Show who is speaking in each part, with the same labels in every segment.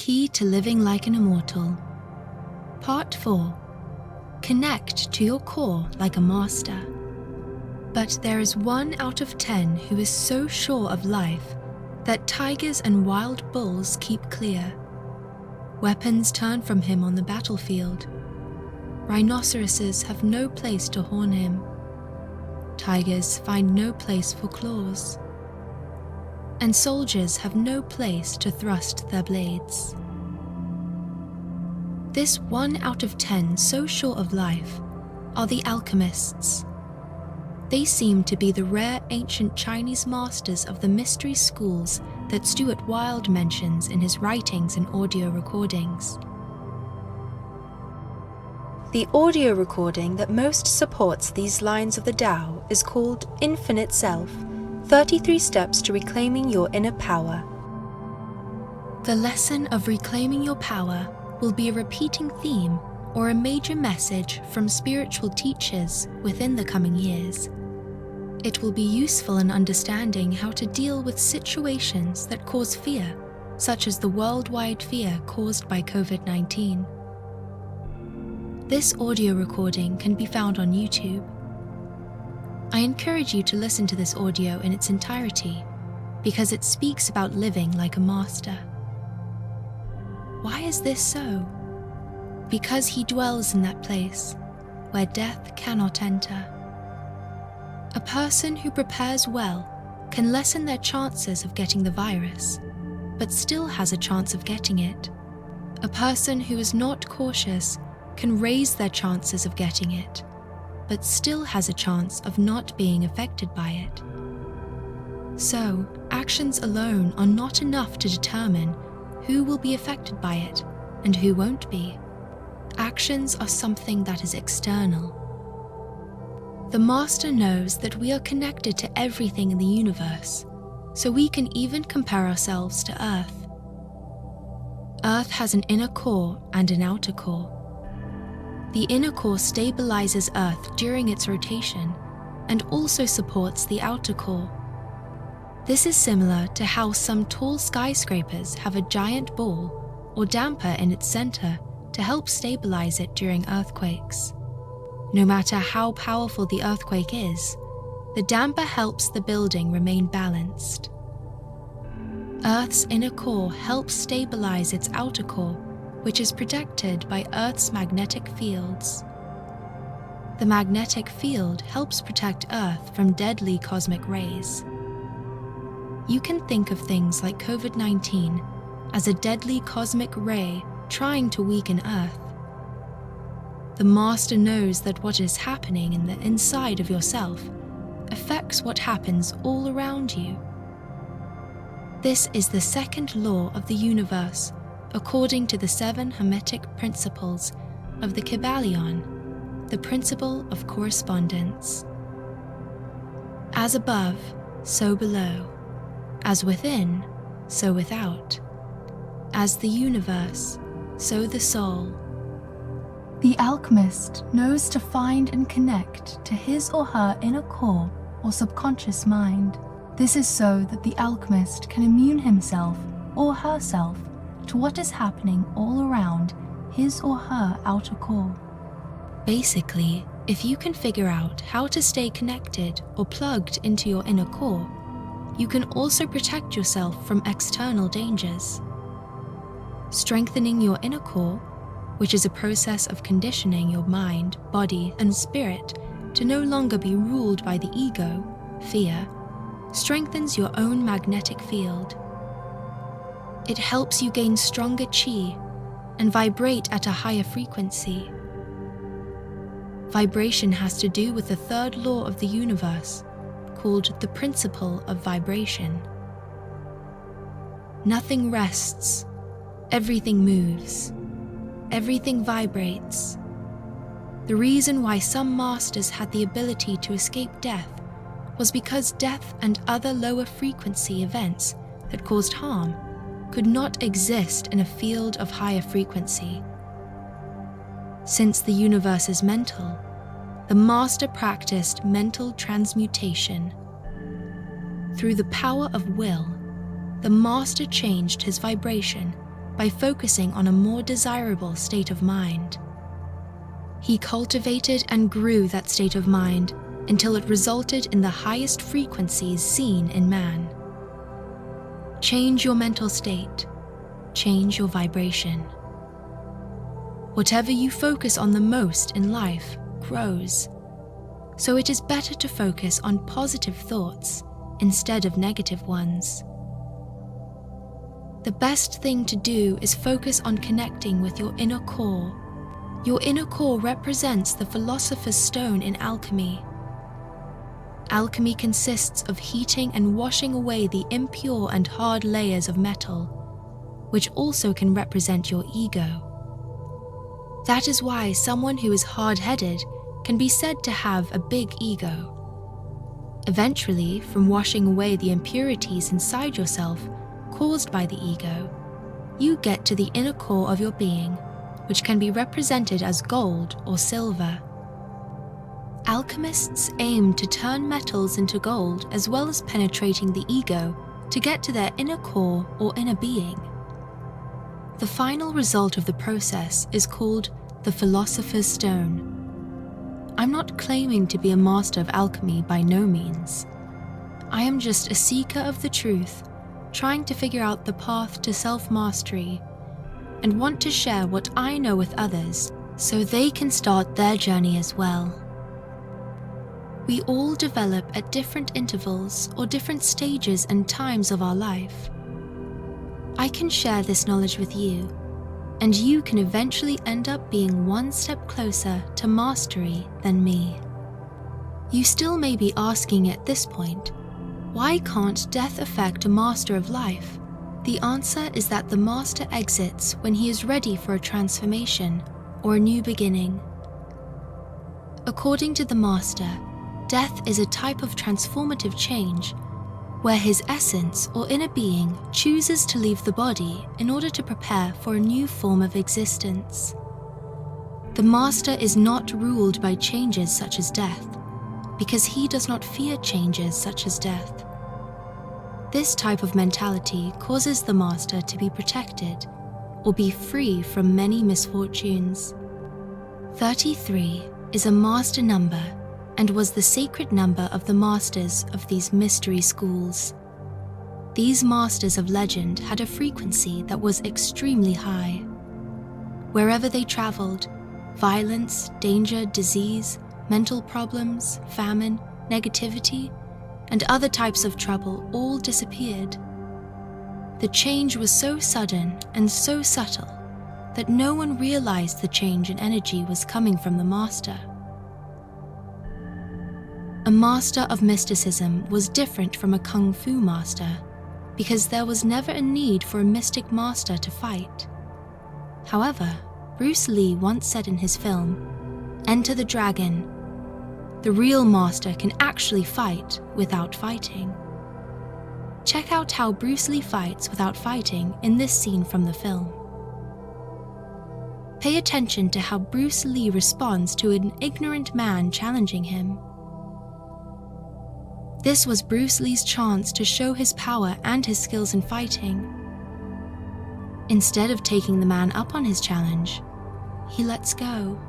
Speaker 1: Key to Living Like an Immortal. Part 4. Connect to your core like a master. But there is 1 out of 10 who is so sure of life that tigers and wild bulls keep clear. Weapons turn from him on the battlefield. Rhinoceroses have no place to horn him. Tigers find no place for claws. And soldiers have no place to thrust their blades. This 1 out of 10 so sure of life are the alchemists. They seem to be the rare ancient Chinese masters of the mystery schools that Stuart Wilde mentions in his writings and audio recordings. The audio recording that most supports these lines of the Tao is called Infinite Self, 33 Steps to Reclaiming Your Inner Power. The lesson of reclaiming your power will be a repeating theme or a major message from spiritual teachers within the coming years. It will be useful in understanding how to deal with situations that cause fear, such as the worldwide fear caused by COVID-19. This audio recording can be found on YouTube. I encourage you to listen to this audio in its entirety because it speaks about living like a master. Why is this so? Because he dwells in that place where death cannot enter. A person who prepares well can lessen their chances of getting the virus, but still has a chance of getting it. A person who is not cautious can raise their chances of getting it, but still has a chance of not being affected by it. So, actions alone are not enough to determine who will be affected by it and who won't be. Actions are something that is external. The Master knows that we are connected to everything in the universe, so we can even compare ourselves to Earth. Earth has an inner core and an outer core. The inner core stabilizes Earth during its rotation and also supports the outer core. This is similar to how some tall skyscrapers have a giant ball or damper in its center to help stabilize it during earthquakes. No matter how powerful the earthquake is, the damper helps the building remain balanced. Earth's inner core helps stabilize its outer core, which is protected by Earth's magnetic fields. The magnetic field helps protect Earth from deadly cosmic rays. You can think of things like COVID-19 as a deadly cosmic ray trying to weaken Earth. The Master knows that what is happening in the inside of yourself affects what happens all around you. This is the second law of the universe, according to the 7 Hermetic principles of the Kybalion, the principle of correspondence. As above, so below. As within, so without. As the universe, so the soul. The alchemist knows to find and connect to his or her inner core or subconscious mind. This is so that the alchemist can immune himself or herself to what is happening all around his or her outer core. Basically, if you can figure out how to stay connected or plugged into your inner core, you can also protect yourself from external dangers. Strengthening your inner core, which is a process of conditioning your mind, body, and spirit to no longer be ruled by the ego, fear, strengthens your own magnetic field. It helps you gain stronger chi and vibrate at a higher frequency. Vibration has to do with the 3rd law of the universe, called the principle of vibration. Nothing rests, everything moves, everything vibrates. The reason why some masters had the ability to escape death was because death and other lower frequency events that caused harm could not exist in a field of higher frequency. Since the universe is mental, the Master practiced mental transmutation. Through the power of will, the Master changed his vibration by focusing on a more desirable state of mind. He cultivated and grew that state of mind until it resulted in the highest frequencies seen in man. Change your mental state. Change your vibration. Whatever you focus on the most in life grows. So it is better to focus on positive thoughts instead of negative ones. The best thing to do is focus on connecting with your inner core. Your inner core represents the philosopher's stone in alchemy. Alchemy consists of heating and washing away the impure and hard layers of metal, which also can represent your ego. That is why someone who is hard-headed can be said to have a big ego. Eventually, from washing away the impurities inside yourself caused by the ego, you get to the inner core of your being, which can be represented as gold or silver. Alchemists aim to turn metals into gold as well as penetrating the ego to get to their inner core or inner being. The final result of the process is called the Philosopher's Stone. I'm not claiming to be a master of alchemy by no means. I am just a seeker of the truth, trying to figure out the path to self-mastery, and want to share what I know with others so they can start their journey as well. We all develop at different intervals or different stages and times of our life. I can share this knowledge with you, and you can eventually end up being one step closer to mastery than me. You still may be asking at this point, why can't death affect a master of life? The answer is that the master exits when he is ready for a transformation or a new beginning. According to the master, death is a type of transformative change where his essence or inner being chooses to leave the body in order to prepare for a new form of existence. The master is not ruled by changes such as death, because he does not fear changes such as death. This type of mentality causes the master to be protected or be free from many misfortunes. 33 is a master number and was the sacred number of the masters of these mystery schools. These masters of legend had a frequency that was extremely high. Wherever they traveled, violence, danger, disease, mental problems, famine, negativity, and other types of trouble all disappeared. The change was so sudden and so subtle that no one realized the change in energy was coming from the master. A master of mysticism was different from a kung fu master because there was never a need for a mystic master to fight. However, Bruce Lee once said in his film, "Enter the Dragon," the real master can actually fight without fighting. Check out how Bruce Lee fights without fighting in this scene from the film. Pay attention to how Bruce Lee responds to an ignorant man challenging him. This was Bruce Lee's chance to show his power and his skills in fighting. Instead of taking the man up on his challenge, he lets go.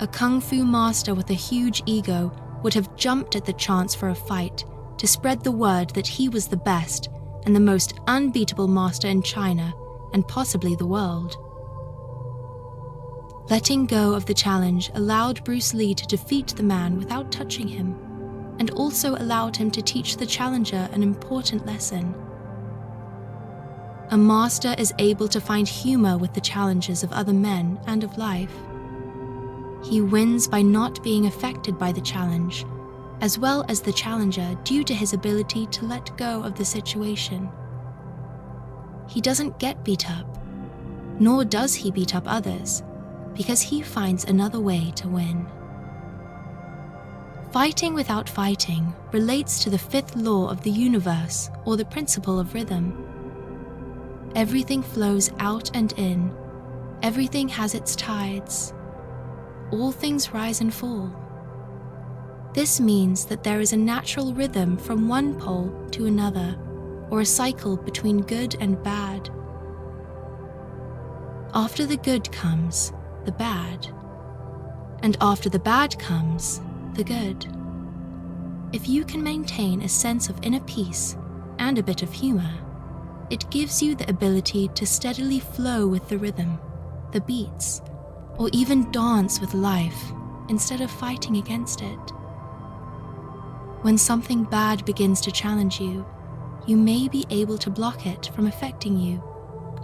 Speaker 1: A kung fu master with a huge ego would have jumped at the chance for a fight to spread the word that he was the best and the most unbeatable master in China and possibly the world. Letting go of the challenge allowed Bruce Lee to defeat the man without touching him, and also allowed him to teach the challenger an important lesson. A master is able to find humor with the challenges of other men and of life. He wins by not being affected by the challenge, as well as the challenger due to his ability to let go of the situation. He doesn't get beat up, nor does he beat up others, because he finds another way to win. Fighting without fighting relates to the fifth law of the universe, or the principle of rhythm. Everything flows out and in. Everything has its tides. All things rise and fall. This means that there is a natural rhythm from one pole to another, or a cycle between good and bad. After the good comes the bad, and after the bad comes the good. If you can maintain a sense of inner peace and a bit of humor, it gives you the ability to steadily flow with the rhythm, the beats, or even dance with life instead of fighting against it. When something bad begins to challenge you, you may be able to block it from affecting you,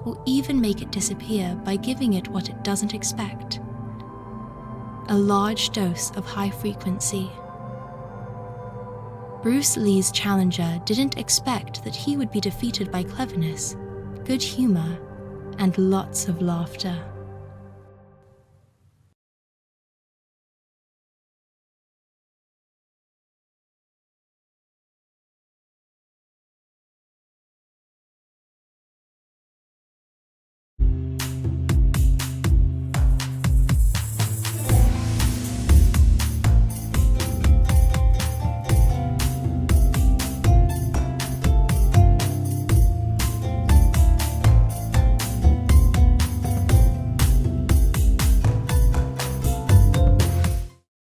Speaker 1: or even make it disappear by giving it what it doesn't expect: a large dose of high frequency. Bruce Lee's challenger didn't expect that he would be defeated by cleverness, good humor, and lots of laughter.